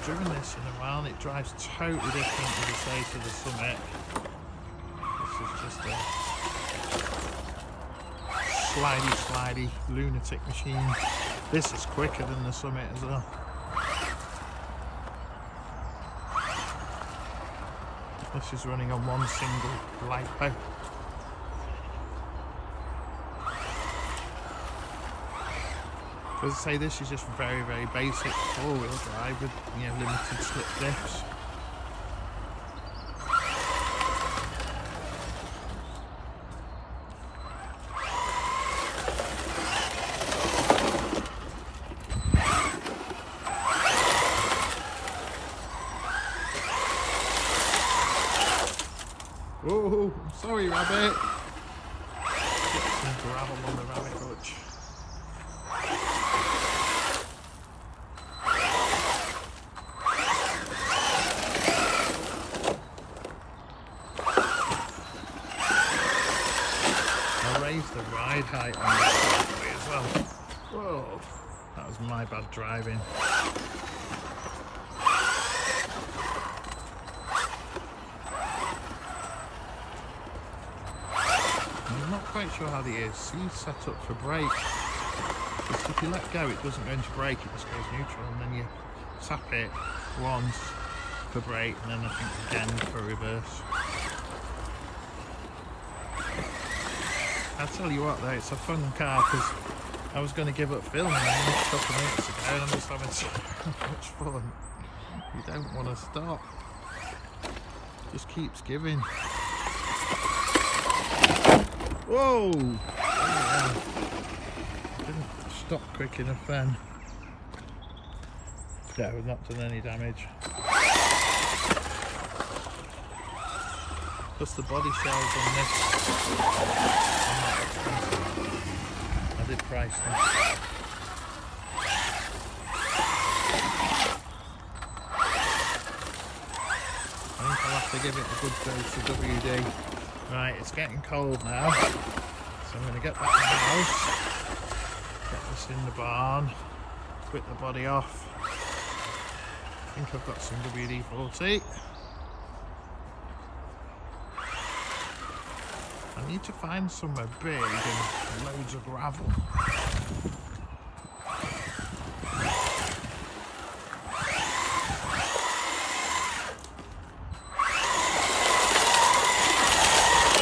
driven this in a while and it drives totally different, as I say, to the Summit. This is just a slidey lunatic machine. This is quicker than the Summit as well. This is running on one single LiPo. As I say, this is just very basic four-wheel drive with, you know, limited slip diffs. Oh, I'm sorry, Rabbit. Get some gravel on the rabbit hutch. Raise the ride height on this way as well. Whoa, that was my bad driving. I'm not quite sure how the ESC's set up for brake. Because if you let go, it doesn't go into brake, it just goes neutral, and then you tap it once for brake, and then I think again for reverse. I'll tell you what though, it's a fun car because I was going to give up filming a couple of minutes ago and I'm just having so much fun. You don't want to stop. Just keeps giving. Whoa! Oh, yeah. Didn't stop quick enough then. Yeah, we've not done any damage. Plus the body shells on this. I did price them. I think I'll have to give it a good dose of WD. Right, it's getting cold now, so I'm going to get back to the house, get this in the barn, quit the body off. I think I've got some WD-40. I need to find somewhere big and loads of gravel.